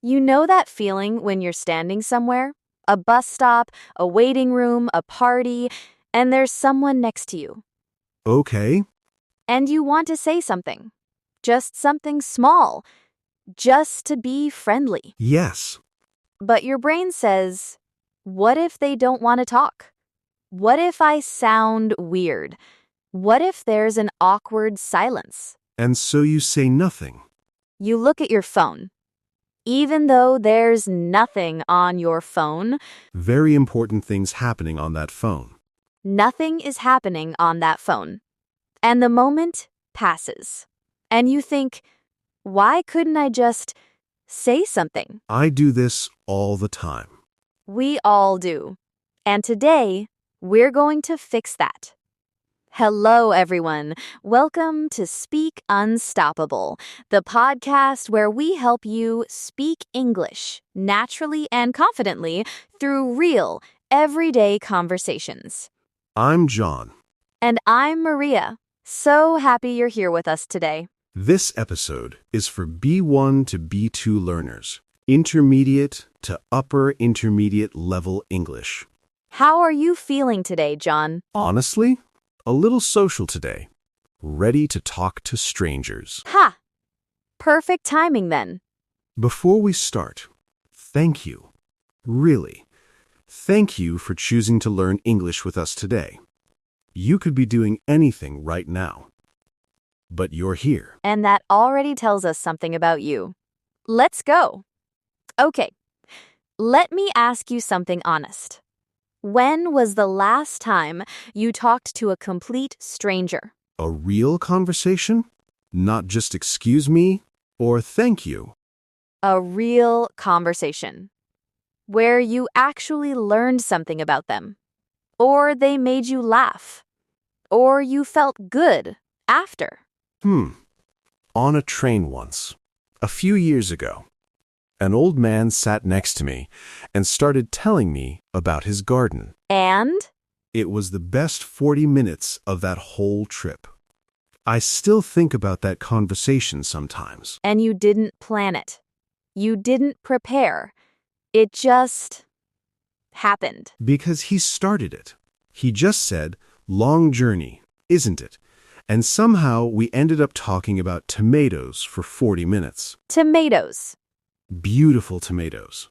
You know that feeling when you're standing somewhere? A bus stop, a waiting room, a party, and there's someone next to you. Okay. And you want to say something. Just something small. Just to be friendly. Yes. But your brain says, what if they don't want to talk? What if I sound weird? What if there's an awkward silence? And so you say nothing. You look at your phone. Even though there's nothing on your phone, Very important things happening on that phone. nothing is happening on that phone. And the moment passes. And you think, why couldn't I just say something? I do this all the time. We all do. And today, we're going to fix that. Hello, everyone. Welcome to Speak Unstoppable, the podcast where we help you speak English naturally and confidently through real, everyday conversations. I'm John. And I'm Maria. So happy you're here with us today. This episode is for B1 to B2 learners, intermediate to upper intermediate level English. How are you feeling today, John? Honestly, a little social today. Ready to talk to strangers. Ha! Perfect timing then. Before we start, thank you. Really, thank you for choosing to learn English with us today. You could be doing anything right now, but you're here. And that already tells us something about you. Let's go. Okay, let me ask you something honest. When was the last time you talked to a complete stranger? A real conversation? Not just excuse me or thank you. A real conversation. Where you actually learned something about them. Or they made you laugh. Or you felt good after. On a train once, a few years ago, an old man sat next to me and started telling me about his garden. And? It was the best 40 minutes of that whole trip. I still think about that conversation sometimes. And you didn't plan it. You didn't prepare. It just happened. Because he started it. He just said, long journey, isn't it? And somehow we ended up talking about tomatoes for 40 minutes. Tomatoes. Beautiful tomatoes.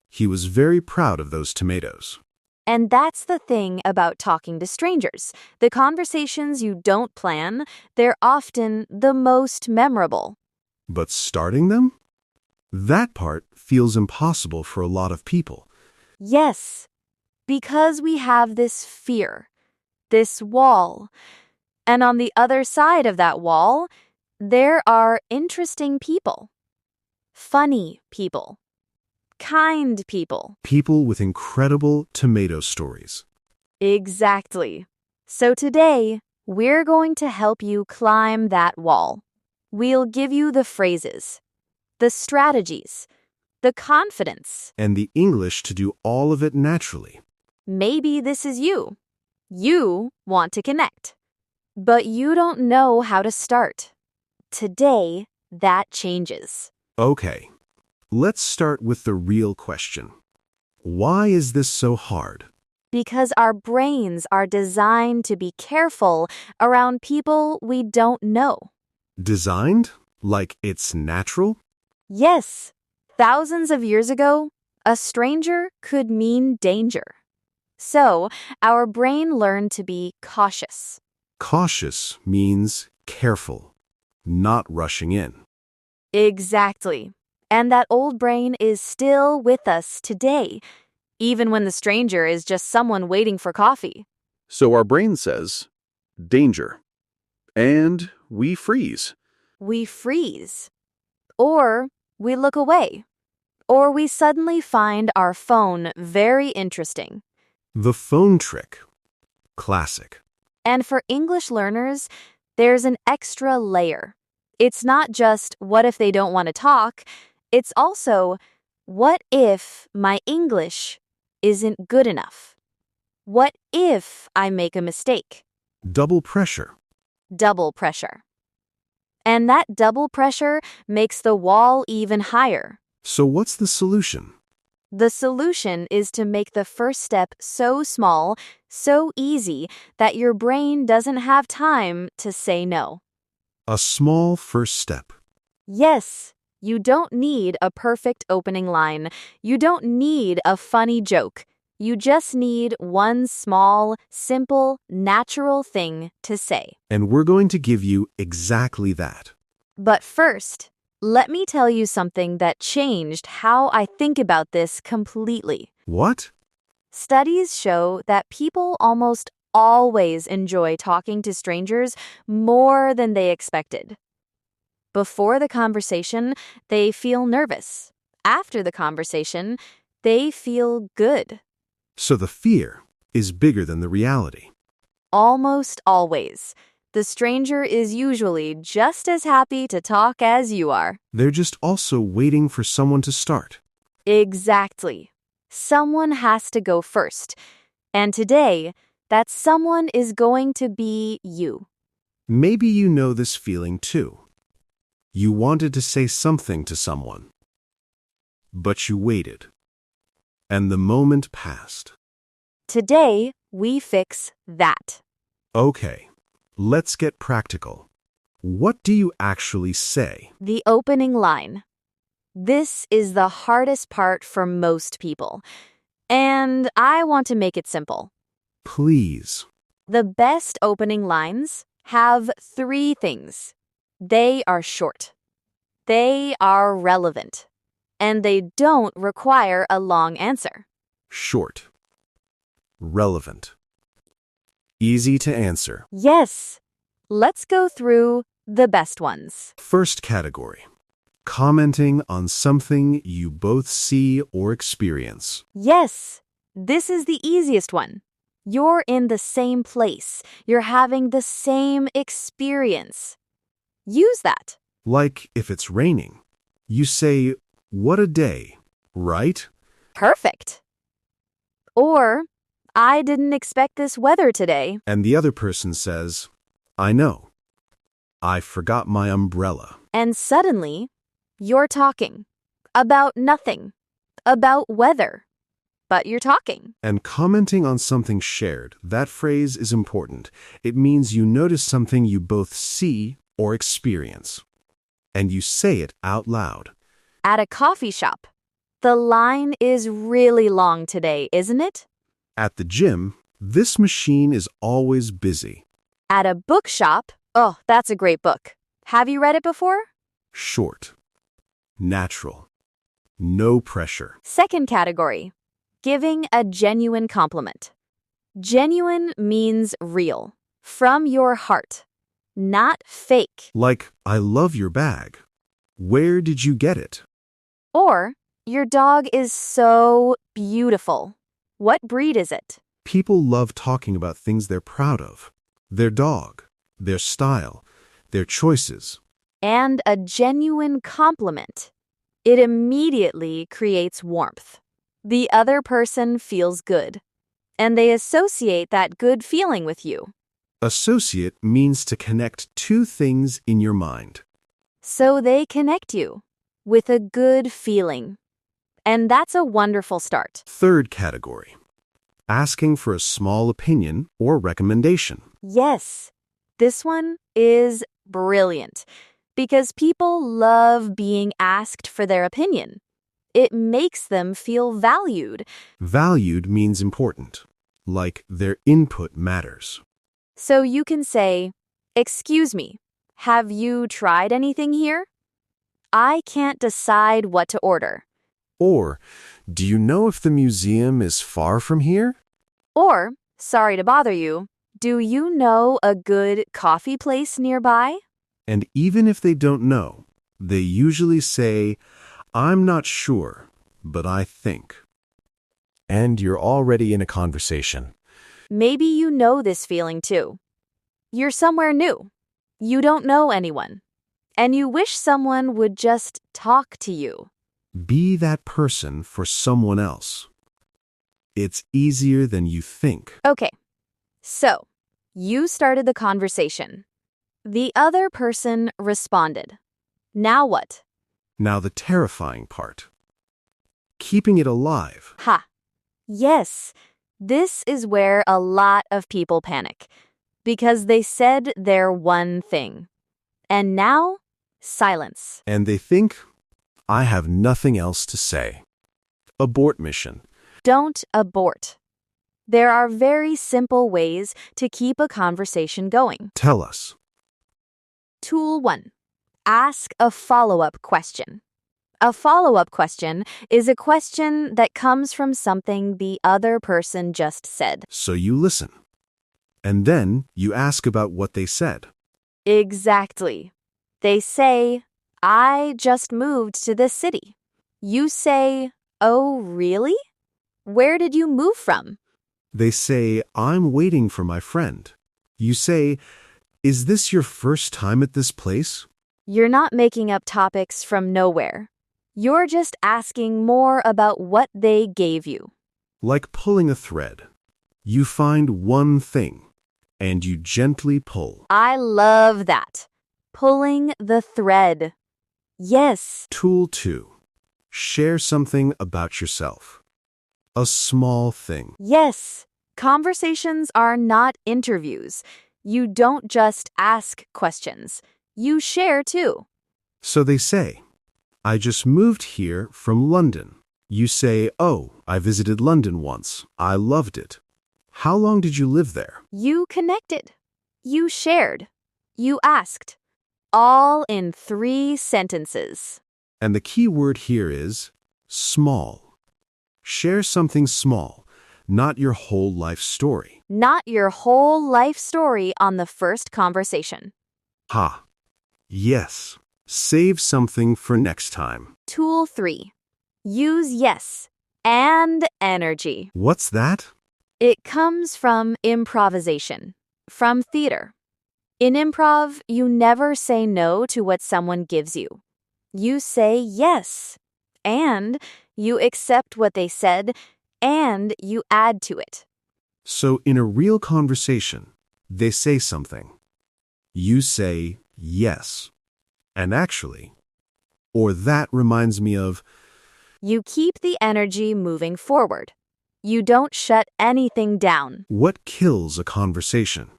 He was very proud of those tomatoes. And that's the thing about talking to strangers. The conversations you don't plan, they're often the most memorable. But starting them? That part feels impossible for a lot of people. Yes, because we have this fear, this wall. And on the other side of that wall, there are interesting people, funny people, kind people. People with incredible tomato stories. Exactly. So today, we're going to help you climb that wall. We'll give you the phrases, the strategies, the confidence. And the English to do all of it naturally. Maybe this is you. You want to connect, but you don't know how to start. Today, that changes. Okay, let's start with the real question. Why is this so hard? Because our brains are designed to be careful around people we don't know. Designed? Like it's natural? Yes, thousands of years ago, a stranger could mean danger. So, our brain learned to be cautious. Cautious means careful, not rushing in. Exactly. And that old brain is still with us today, even when the stranger is just someone waiting for coffee. So our brain says, danger. And we freeze. We freeze. Or we look away. Or we suddenly find our phone very interesting. The phone trick. Classic. And for English learners, there's an extra layer. It's not just what if they don't want to talk, it's also what if my English isn't good enough? What if I make a mistake? Double pressure. Double pressure. And that double pressure makes the wall even higher. So what's the solution? The solution is to make the first step so small, so easy, that your brain doesn't have time to say no. A small first step. Yes, you don't need a perfect opening line. You don't need a funny joke. You just need one small, simple, natural thing to say. And we're going to give you exactly that. But first, let me tell you something that changed how I think about this completely. What? Studies show that people almost always enjoy talking to strangers more than they expected. Before the conversation, they feel nervous. After the conversation, they feel good. So the fear is bigger than the reality. Almost always. The stranger is usually just as happy to talk as you are. They're just also waiting for someone to start. Exactly. Someone has to go first. And today, that someone is going to be you. Maybe you know this feeling too. You wanted to say something to someone, but you waited, and the moment passed. Today, we fix that. Okay, let's get practical. What do you actually say? The opening line. This is the hardest part for most people. And I want to make it simple. Please. The best opening lines have three things. They are short. They are relevant. And they don't require a long answer. Short. Relevant. Easy to answer. Yes. Let's go through the best ones. First category. Commenting on something you both see or experience. Yes. This is the easiest one. You're in the same place. You're having the same experience. Use that. Like if it's raining, you say, "What a day," right? Perfect. Or, I didn't expect this weather today. And the other person says, "I know. I forgot my umbrella." And suddenly, you're talking about nothing, about weather. But you're talking. And commenting on something shared, that phrase is important. It means you notice something you both see or experience. And you say it out loud. At a coffee shop. The line is really long today, isn't it? At the gym, this machine is always busy. At a bookshop. Oh, that's a great book. Have you read it before? Short. Natural. No pressure. Second category. Giving a genuine compliment. Genuine means real, from your heart, not fake. Like, "I love your bag. Where did you get it?" Or, your dog is so beautiful. What breed is it? People love talking about things they're proud of. Their dog, their style, their choices. And a genuine compliment. It immediately creates warmth. The other person feels good, and they associate that good feeling with you. Associate means to connect two things in your mind. So they connect you with a good feeling. And that's a wonderful start. Third category. Asking for a small opinion or recommendation. Yes, this one is brilliant because people love being asked for their opinion. It makes them feel valued. Valued means important, like their input matters. So you can say, "Excuse me, have you tried anything here? I can't decide what to order." Or, "Do you know if the museum is far from here?" Or, "Sorry to bother you, do you know a good coffee place nearby?" And even if they don't know, they usually say, "I'm not sure, but I think." And you're already in a conversation. Maybe you know this feeling too. You're somewhere new. You don't know anyone. And you wish someone would just talk to you. Be that person for someone else. It's easier than you think. Okay, so you started the conversation. The other person responded. Now what? Now the terrifying part. keeping it alive. Ha. Yes, this is where a lot of people panic because they said their one thing. And now, silence. And they think, I have nothing else to say. Abort mission. Don't abort. There are very simple ways to keep a conversation going. Tell us. Tool 1. Ask a follow-up question. A follow-up question is a question that comes from something the other person just said. So you listen. And then you ask about what they said. Exactly. They say, I just moved to this city. You say, oh, really? Where did you move from? They say, I'm waiting for my friend. You say, is this your first time at this place? You're not making up topics from nowhere. You're just asking more about what they gave you. Like pulling a thread. You find one thing, and you gently pull. I love that. Pulling the thread. Yes. Tool 2. Share something about yourself. A small thing. Yes. Conversations are not interviews. You don't just ask questions. You share too. So they say, I just moved here from London. You say, oh, I visited London once. I loved it. How long did you live there? You connected. You shared. You asked. All in 3 sentences. And the key word here is small. Share something small, not your whole life story. Not your whole life story on the first conversation. Ha. Yes. Save something for next time. Tool 3. Use yes and energy. What's that? It comes from improvisation, from theater. In improv, you never say no to what someone gives you. You say yes, and you accept what they said, and you add to it. So in a real conversation, they say something. You say yes. And actually, or that reminds me of, You keep the energy moving forward. You don't shut anything down. what kills a conversation?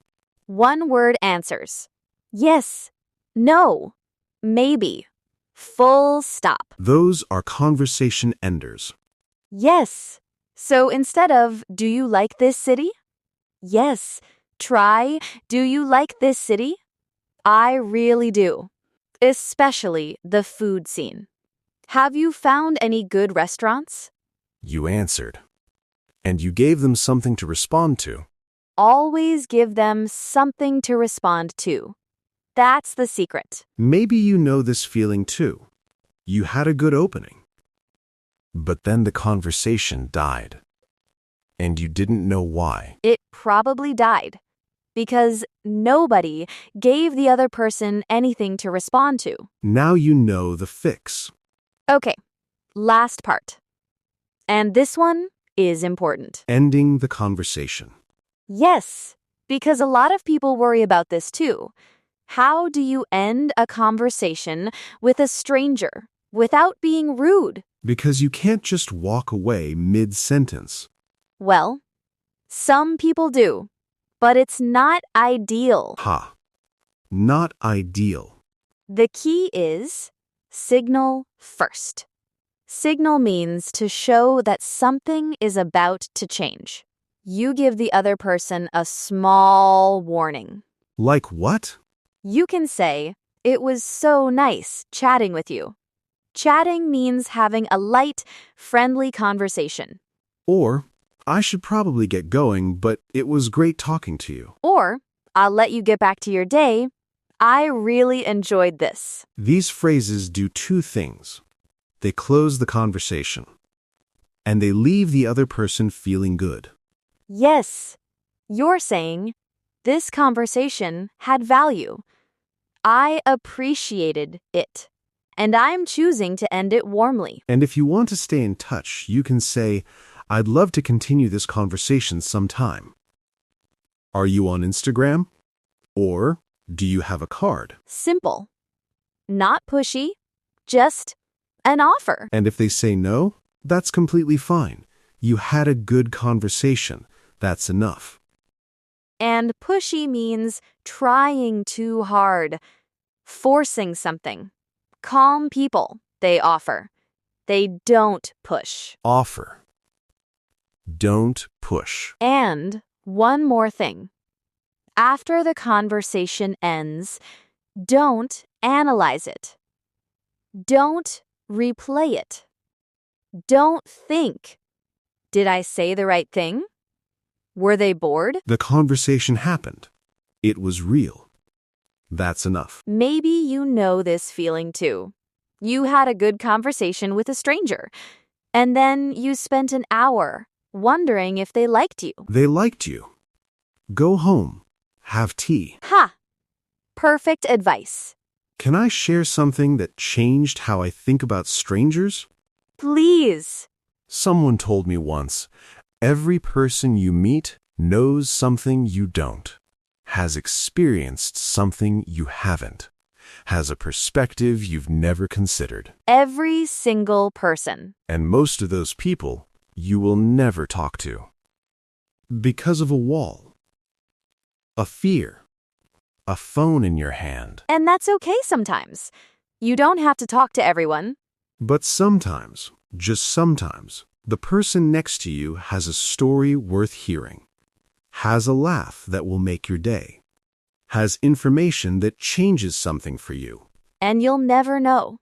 One-word answers. Yes, no, maybe, full stop. Those are conversation enders. Yes. So instead of, do you like this city? Yes. Try, do you like this city? I really do. Especially the food scene. Have you found any good restaurants? You answered. And you gave them something to respond to. Always give them something to respond to. That's the secret. Maybe you know this feeling too. You had a good opening. But then the conversation died. And you didn't know why. It probably died because nobody gave the other person anything to respond to. Now you know the fix. Okay, last part. And this one is important. Ending the conversation. Yes, because a lot of people worry about this too. How do you end a conversation with a stranger without being rude? Because you can't just walk away mid-sentence. Well, some people do, but it's not ideal. Ha. Not ideal. The key is signal first. Signal means to show that something is about to change. You give the other person a small warning. Like what? You can say, it was so nice chatting with you. Chatting means having a light, friendly conversation. Or, I should probably get going, but it was great talking to you. Or, I'll let you get back to your day. I really enjoyed this. These phrases do 2 things. They close the conversation. And they leave the other person feeling good. Yes, you're saying, this conversation had value. I appreciated it, and I'm choosing to end it warmly. And if you want to stay in touch, you can say, I'd love to continue this conversation sometime. Are you on Instagram? Or do you have a card? Simple. Not pushy, just an offer. And if they say no, That's completely fine. You had a good conversation. That's enough. And pushy means trying too hard, forcing something. Calm people, they offer. They don't push. Offer. Don't push. And one more thing. After the conversation ends, don't analyze it. Don't replay it. Don't think, did I say the right thing? Were they bored? The conversation happened. It was real. That's enough. Maybe you know this feeling too. You had a good conversation with a stranger, and then you spent an hour wondering if they liked you. They liked you. Go home. Have tea. Ha! Perfect advice. Can I share something that changed how I think about strangers? Please. Someone told me once, every person you meet knows something you don't, has experienced something you haven't, has a perspective you've never considered. Every single person. And most of those people you will never talk to. Because of a wall, a fear, a phone in your hand. And that's okay sometimes. You don't have to talk to everyone. But sometimes, just sometimes, the person next to you has a story worth hearing, has a laugh that will make your day, has information that changes something for you. And you'll never know.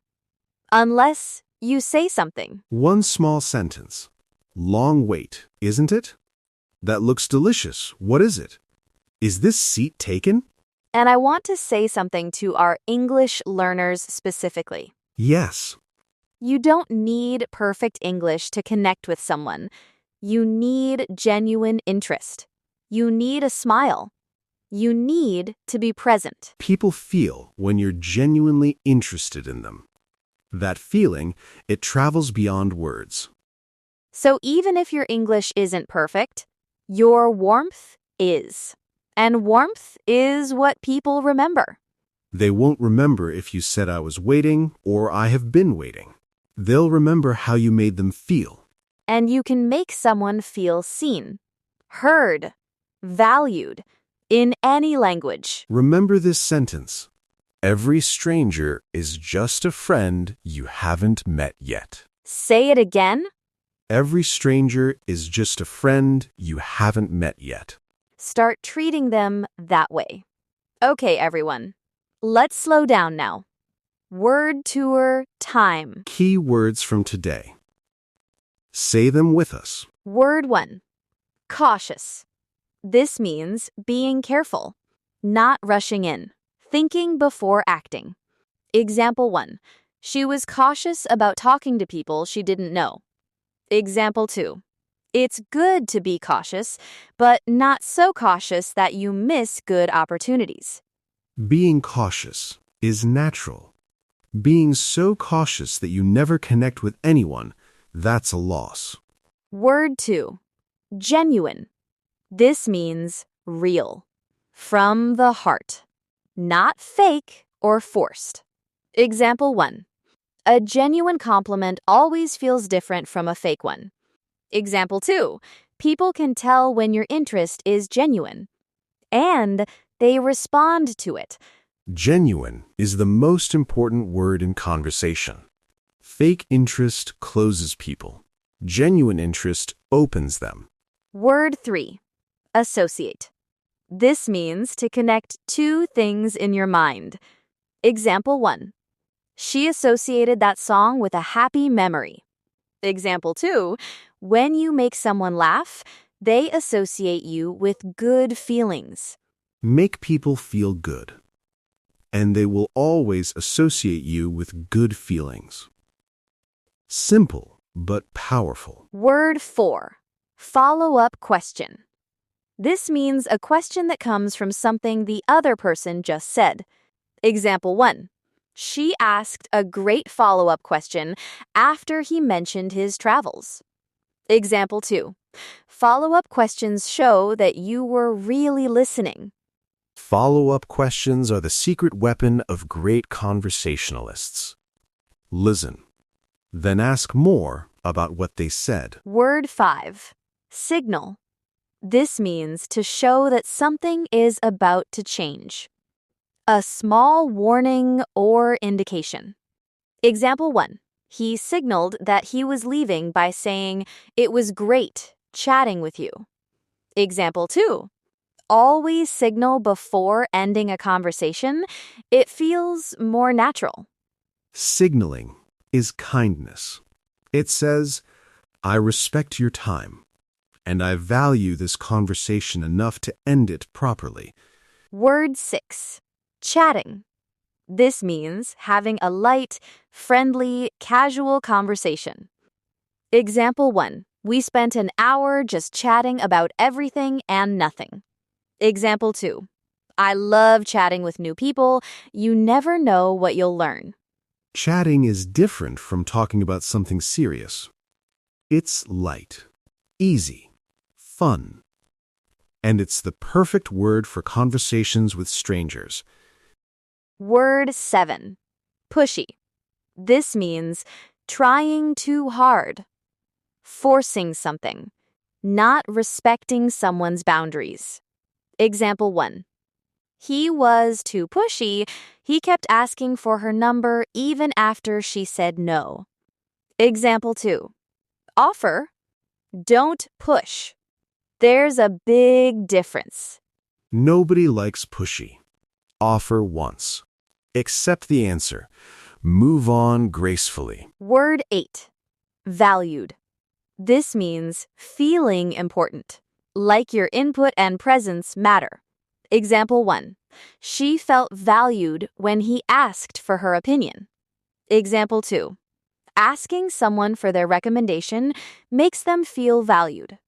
Unless you say something. One small sentence. Long wait, isn't it? That looks delicious. What is it? Is this seat taken? And I want to say something to our English learners specifically. Yes. You don't need perfect English to connect with someone. You need genuine interest. You need a smile. You need to be present. People feel when you're genuinely interested in them. That feeling, it travels beyond words. So even if your English isn't perfect, your warmth is. And warmth is what people remember. They won't remember if you said I was waiting or I have been waiting. They'll remember how you made them feel. And you can make someone feel seen, heard, valued, in any language. Remember this sentence. Every stranger is just a friend you haven't met yet. Say it again. Every stranger is just a friend you haven't met yet. Start treating them that way. Okay, everyone. Let's slow down now. Word tour time. Key words from today. Say them with us. Word 1. Cautious. This means being careful, not rushing in, thinking before acting. Example 1. She was cautious about talking to people she didn't know. Example 2. It's good to be cautious, but not so cautious that you miss good opportunities. Being cautious is natural. Being so cautious that you never connect with anyone, that's a loss. Word 2. Genuine. This means real. From the heart. Not fake or forced. Example 1. A genuine compliment always feels different from a fake one. Example 2. People can tell when your interest is genuine. And they respond to it. Genuine is the most important word in conversation. Fake interest closes people. Genuine interest opens them. Word 3. Associate. This means to connect two things in your mind. Example 1. She associated that song with a happy memory. Example 2. When you make someone laugh, they associate you with good feelings. Make people feel good. And they will always associate you with good feelings. Simple, but powerful. Word 4. Follow-up question. This means a question that comes from something the other person just said. Example 1. She asked a great follow-up question after he mentioned his travels. Example 2. Follow-up questions show that you were really listening. Follow-up questions are the secret weapon of great conversationalists. Listen, then ask more about what they said. Word 5. Signal. This means to show that something is about to change. A small warning or indication. Example 1. He signaled that he was leaving by saying, "It was great chatting with you." Example 2. Always signal before ending a conversation. It feels more natural. Signaling is kindness. It says, I respect your time, and I value this conversation enough to end it properly. Word 6. Chatting. This means having a light, friendly, casual conversation. Example 1. We spent an hour just chatting about everything and nothing. Example 2. I love chatting with new people. You never know what you'll learn. Chatting is different from talking about something serious. It's light, easy, fun. And it's the perfect word for conversations with strangers. Word 7. Pushy. This means trying too hard, forcing something, not respecting someone's boundaries. Example 1. He was too pushy. He kept asking for her number even after she said no. Example 2. Offer. Don't push. There's a big difference. Nobody likes pushy. Offer once. Accept the answer. Move on gracefully. Word 8. Valued. This means feeling important, like your input and presence matter. Example 1. She felt valued when he asked for her opinion. Example 2. Asking someone for their recommendation makes them feel valued.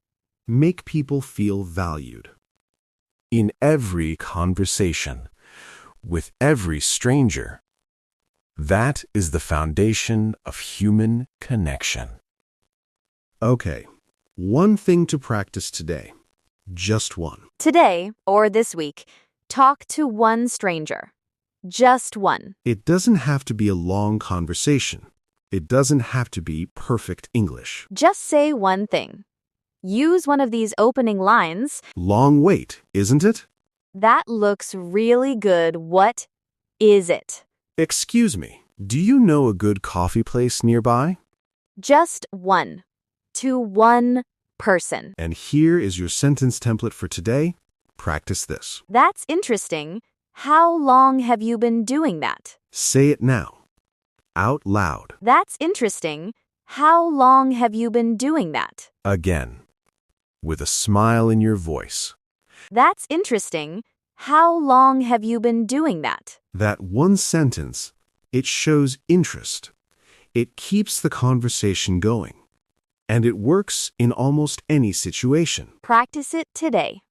Make people feel valued. In every conversation, with every stranger. That is the foundation of human connection. Okay, one thing to practice today. Just one. Today, or this week, talk to one stranger. Just one. It doesn't have to be a long conversation. It doesn't have to be perfect English. Just say one thing. Use one of these opening lines. Long wait, isn't it? That looks really good. What is it? Excuse me, do you know a good coffee place nearby? Just one. To one person. And here is your sentence template for today. Practice this. That's interesting. How long have you been doing that? Say it now. Out loud. That's interesting. How long have you been doing that? Again. With a smile in your voice. That's interesting. How long have you been doing that? That one sentence, it shows interest. It keeps the conversation going. And it works in almost any situation. Practice it today.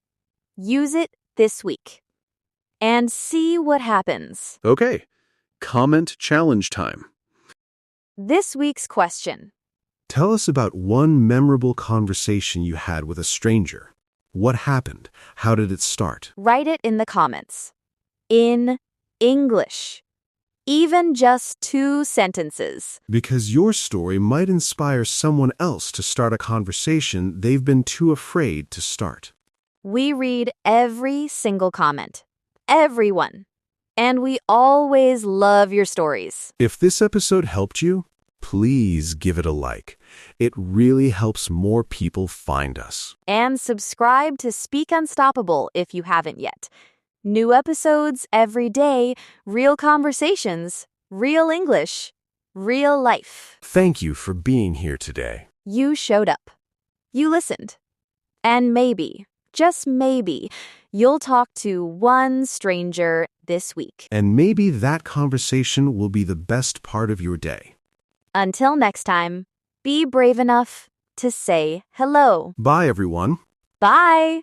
Use it this week. And see what happens. Okay, comment challenge time. This week's question. Tell us about one memorable conversation you had with a stranger. What happened? How did it start? Write it in the comments. In English. Even just 2 sentences. Because your story might inspire someone else to start a conversation they've been too afraid to start. We read every single comment. Everyone. And we always love your stories. If this episode helped you, please give it a like. It really helps more people find us. And subscribe to Speak Unstoppable if you haven't yet. New episodes every day, real conversations, real English, real life. Thank you for being here today. You showed up. You listened. And maybe, just maybe, you'll talk to one stranger this week. And maybe that conversation will be the best part of your day. Until next time, be brave enough to say hello. Bye, everyone. Bye.